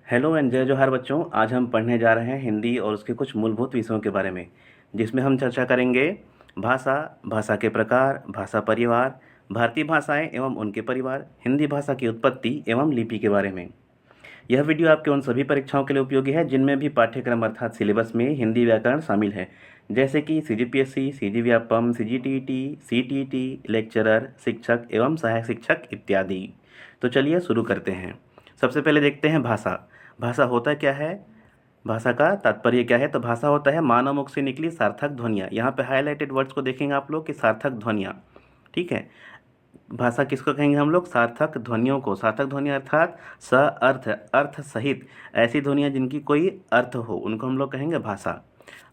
Hello and जय जोहार बच्चों। आज हम पढ़ने जा रहे हैं हिंदी और उसके कुछ मूलभूत विषयों के बारे में, जिसमें हम चर्चा करेंगे भाषा, भाषा के प्रकार, भाषा परिवार, भारतीय भाषाएं एवं उनके परिवार, हिंदी भाषा की उत्पत्ति एवं लिपि के बारे में। यह वीडियो आपके उन सभी परीक्षाओं के लिए उपयोगी है जिनमें भी पाठ्यक्रम अर्थात सिलेबस में हिंदी व्याकरण शामिल है, जैसे कि CGPSC, CG Vyapam, CGTT, CTT, lecturer, शिक्षक एवं सहायक शिक्षक इत्यादि। तो चलिए शुरू करते हैं। सबसे पहले देखते हैं भाषा। भाषा होता क्या है, भाषा का तात्पर्य क्या है। तो भाषा होता है मानव मुख से निकली सार्थक ध्वनियाँ। यहाँ पे हाईलाइटेड वर्ड्स को देखेंगे आप लोग कि सार्थक ध्वनियाँ। ठीक है, भाषा किसको कहेंगे हम लोग? सार्थक ध्वनियों को। सार्थक ध्वनि अर्थात स अर्थ, अर्थ सहित ऐसी ध्वनियाँ जिनकी कोई अर्थ हो, उनको हम लोग कहेंगे भाषा।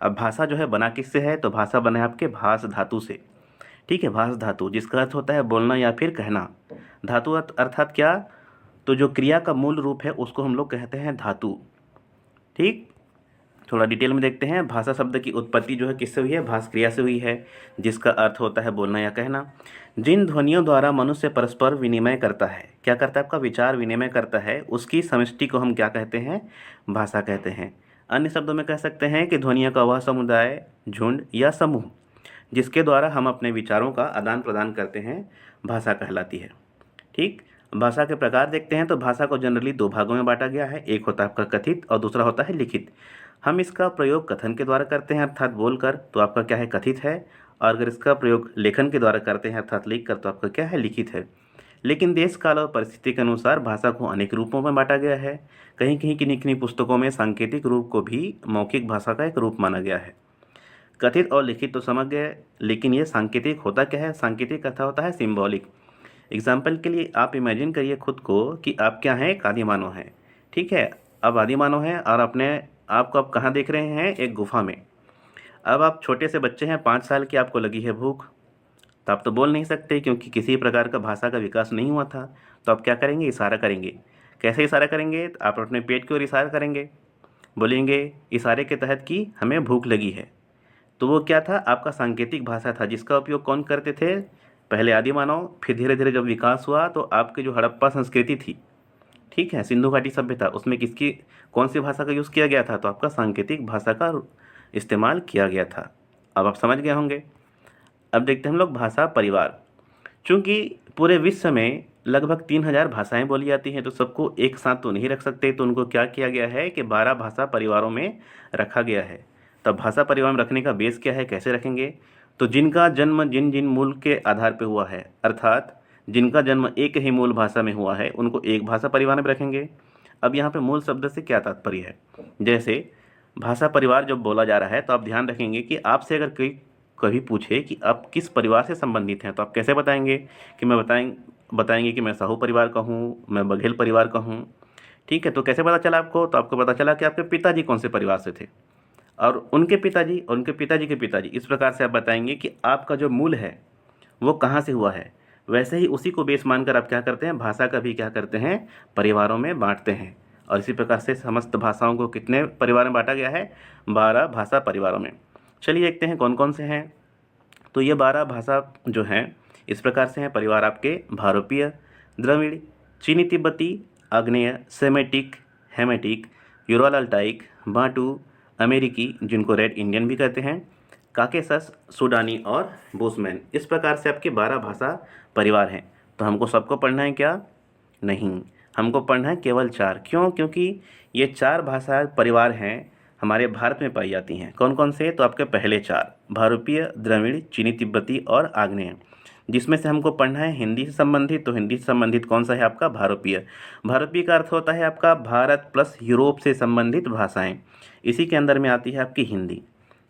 अब भाषा जो है बना किससे है? तो भाषा बना है आपके भाष धातु से। ठीक है, भाष धातु जिसका अर्थ होता है बोलना या फिर कहना। धातु अर्थात क्या? तो जो क्रिया का मूल रूप है उसको हम लोग कहते हैं धातु। ठीक, थोड़ा डिटेल में देखते हैं। भाषा शब्द की उत्पत्ति जो है किससे हुई है? भाष क्रिया से हुई है, जिसका अर्थ होता है बोलना या कहना। जिन ध्वनियों द्वारा मनुष्य परस्पर विनिमय करता है, क्या करता है? आपका विचार विनिमय करता है, उसकी समष्टि को हम क्या कहते हैं? भाषा कहते हैं। अन्य शब्दों में कह सकते हैं कि ध्वनियों का वह समुदाय, झुंड या समूह जिसके द्वारा हम अपने विचारों का आदान प्रदान करते हैं, भाषा कहलाती है। ठीक, भाषा के प्रकार देखते हैं। तो भाषा को जनरली दो भागों में बांटा गया है, एक होता है आपका कथित और दूसरा होता है लिखित। हम इसका प्रयोग कथन के द्वारा करते हैं अर्थात बोलकर, तो आपका क्या है? कथित है। और अगर इसका प्रयोग लेखन के द्वारा करते हैं अर्थात लिख कर, तो आपका क्या है? लिखित है। लेकिन देश काल और परिस्थिति के अनुसार भाषा को अनेक रूपों में बांटा गया है। कहीं कहीं किन्हीं किन्हीं पुस्तकों में सांकेतिक रूप को भी मौखिक भाषा का एक रूप माना गया है। कथित और लिखित तो समझ गए, लेकिन ये सांकेतिक होता क्या है? सांकेतिक अर्थ होता है सिंबॉलिक। एग्जाम्पल के लिए आप इमेजिन करिए खुद को कि आप क्या हैं? एक आदि मानव हैं। ठीक है, अब आदि मानव हैं और अपने आपको आप कहाँ देख रहे हैं? एक गुफा में। अब आप छोटे से बच्चे हैं, 5 साल की, आपको लगी है भूख। तो आप तो बोल नहीं सकते क्योंकि किसी प्रकार का भाषा का विकास नहीं हुआ था। तो आप क्या करेंगे? इशारा करेंगे। कैसे इशारा करेंगे? तो आप अपने पेट की ओर इशारा करेंगे, बोलेंगे इशारे के तहत कि हमें भूख लगी है। तो वो क्या था? आपका सांकेतिक भाषा था, जिसका उपयोग कौन करते थे? पहले आदि मानव, फिर धीरे धीरे जब विकास हुआ तो आपकी जो हड़प्पा संस्कृति थी, ठीक है, सिंधु घाटी सभ्यता, उसमें किसकी कौन सी भाषा का यूज़ किया गया था? तो आपका सांकेतिक भाषा का इस्तेमाल किया गया था। अब आप समझ गए होंगे। अब देखते हैं हम लोग भाषा परिवार। चूँकि पूरे विश्व में लगभग 3000 भाषाएं बोली जाती हैं, तो सबको एक साथ तो नहीं रख सकते, तो उनको क्या किया गया है कि 12 भाषा परिवारों में रखा गया है। तब भाषा परिवार में रखने का बेस क्या है? कैसे रखेंगे? तो जिनका जन्म जिन जिन मूल के आधार पर हुआ है, अर्थात जिनका जन्म एक ही मूल भाषा में हुआ है, उनको एक भाषा परिवार में रखेंगे। अब यहाँ पे मूल शब्द से क्या तात्पर्य है? जैसे भाषा परिवार जब बोला जा रहा है, तो आप ध्यान रखेंगे कि आपसे अगर कोई कभी पूछे कि आप किस परिवार से संबंधित हैं, तो आप कैसे बताएंगे? कि मैं बताएंगे कि मैं साहू परिवार का हूँ, मैं बघेल परिवार का हूँ। ठीक है, तो कैसे पता चला आपको? तो आपको पता चला कि आपके पिताजी कौन से परिवार से थे और उनके पिताजी और उनके पिताजी के पिताजी। इस प्रकार से आप बताएंगे कि आपका जो मूल है वो कहाँ से हुआ है। वैसे ही उसी को बेस मानकर आप क्या करते हैं? भाषा का भी क्या करते हैं? परिवारों में बांटते हैं। और इसी प्रकार से समस्त भाषाओं को कितने परिवार में बांटा गया है? 12 भाषा परिवारों में। चलिए देखते हैं कौन कौन से हैं। तो ये 12 भाषा जो हैं इस प्रकार से हैं परिवार आपके: भारोपीय, द्रविड़, चीनी तिब्बती, आग्नेय, Semitic, Hamitic, Ural Altaic, Bantu, अमेरिकी जिनको रेड इंडियन भी कहते हैं, काकेशस, सूडानी और बुशमैन। इस प्रकार से आपके 12 भाषा परिवार हैं। तो हमको सबको पढ़ना है क्या? नहीं, हमको पढ़ना है केवल 4। क्यों? क्योंकि ये 4 भाषा परिवार हैं हमारे भारत में पाई जाती हैं। कौन कौन से? तो आपके पहले 4: भारोपीय, द्रविड़, चीनी तिब्बती और आग्नेय। जिसमें से हमको पढ़ना है हिंदी से संबंधित, तो हिंदी से संबंधित कौन सा है? आपका भारोपीय। भारोपीय का अर्थ होता है आपका भारत प्लस यूरोप से संबंधित भाषाएं। इसी के अंदर में आती है आपकी हिंदी।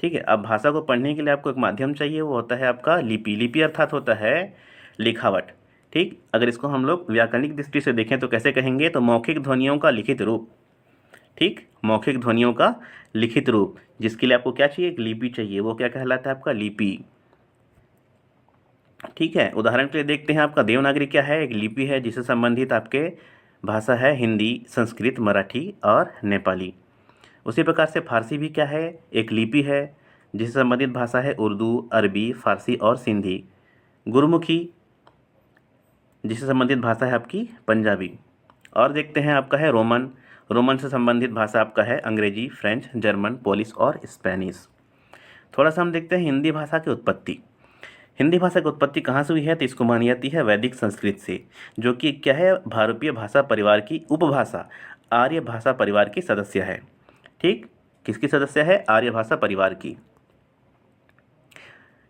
ठीक है, अब भाषा को पढ़ने के लिए आपको एक माध्यम चाहिए, वो होता है आपका लिपि। लिपि अर्थात होता है लिखावट। ठीक, अगर इसको हम लोग व्याकरणिक दृष्टि से देखें तो कैसे कहेंगे? तो मौखिक ध्वनियों का लिखित रूप। ठीक, मौखिक ध्वनियों का लिखित रूप, जिसके लिए आपको क्या चाहिए? एक लिपि चाहिए। वो क्या कहलाता है? आपका लिपि। ठीक है, उदाहरण के लिए देखते हैं आपका देवनागरी क्या है? एक लिपि है जिससे संबंधित आपके भाषा है हिंदी, संस्कृत, मराठी और नेपाली। उसी प्रकार से फारसी भी क्या है? एक लिपि है जिससे संबंधित भाषा है उर्दू, अरबी, फारसी और सिंधी। गुरमुखी जिससे संबंधित भाषा है आपकी पंजाबी। और देखते हैं आपका है रोमन। रोमन से संबंधित भाषा आपका है अंग्रेजी, फ्रेंच, जर्मन, पोलिश और स्पेनिश। थोड़ा सा हम देखते हैं हिंदी भाषा की उत्पत्ति। हिंदी भाषा की उत्पत्ति कहाँ से हुई है, तो इसको मानी जाती है वैदिक संस्कृत से, जो कि क्या है, भारतीय भाषा परिवार की उपभाषा आर्य भाषा परिवार की सदस्य है। ठीक, किसकी सदस्य है, आर्य भाषा परिवार की।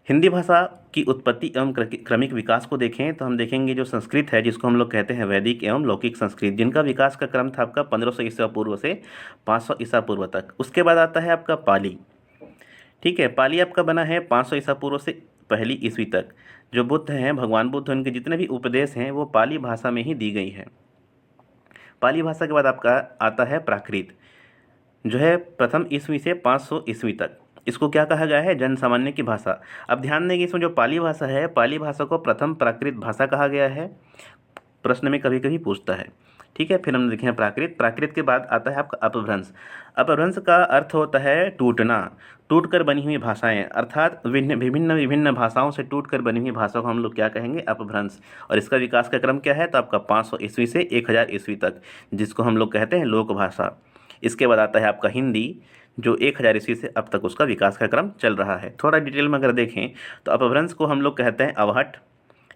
हिंदी भाषा की उत्पत्ति एवं क्रमिक विकास को देखें तो हम देखेंगे जो संस्कृत है, जिसको हम लोग कहते हैं वैदिक एवं लौकिक संस्कृत, जिनका विकास का क्रम था आपका 1500 ईसा पूर्व से 500 ईसा पूर्व तक। उसके बाद आता है आपका पाली। ठीक है, पाली आपका बना है 500 ईसा पूर्व से पहली ईस्वी तक। जो बुद्ध हैं, भगवान बुद्ध, उनके जितने भी उपदेश हैं वो पाली भाषा में ही दी गई है। पाली भाषा के बाद आपका आता है प्राकृत, जो है प्रथम ईस्वी से 500 ईस्वी तक। इसको क्या कहा गया है, जन सामान्य की भाषा। अब ध्यान देंगे, इसमें जो पाली भाषा है, पाली भाषा को प्रथम प्राकृत भाषा कहा गया है, प्रश्न में कभी कभी पूछता है। ठीक है, फिर हम देखें प्राकृत। प्राकृत के बाद आता है आपका अपभ्रंश। अपभ्रंश का अर्थ होता है टूटना, टूटकर बनी हुई भाषाएं, अर्थात विभिन्न विभिन्न भाषाओं से टूटकर बनी हुई भाषा को हम लोग क्या कहेंगे, अपभ्रंश। और इसका विकास का क्रम क्या है, तो आपका 500 ईस्वी से 1000 ईस्वी तक, जिसको हम लोग कहते हैं लोक भाषा। इसके बाद आता है आपका हिंदी, जो 1000 ईस्वी से अब तक उसका विकास का क्रम चल रहा है। थोड़ा डिटेल में अगर देखें तो अपभ्रंश को हम लोग कहते हैं अवहट।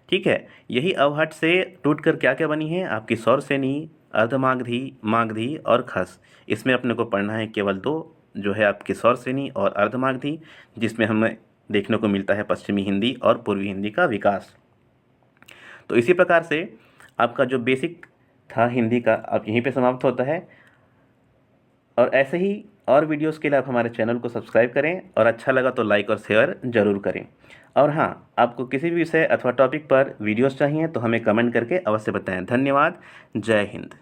ठीक है, यही अवहट से टूटकर क्या क्या बनी है, आपकी सौरसेनी, अर्धमागधी, मागधी और खस। इसमें अपने को पढ़ना है केवल दो, जो है आपकी सौरसेनी और अर्धमागधी, जिसमें हमें देखने को मिलता है पश्चिमी हिंदी और पूर्वी हिंदी का विकास। तो इसी प्रकार से आपका जो बेसिक था हिंदी का अब यहीं पे समाप्त होता है। और ऐसे ही और वीडियोस के लिए आप हमारे चैनल को सब्सक्राइब करें, और अच्छा लगा तो लाइक और शेयर ज़रूर करें। और हाँ, आपको किसी भी विषय अथवा टॉपिक पर वीडियोस चाहिए तो हमें कमेंट करके अवश्य बताएं। धन्यवाद। जय हिंद।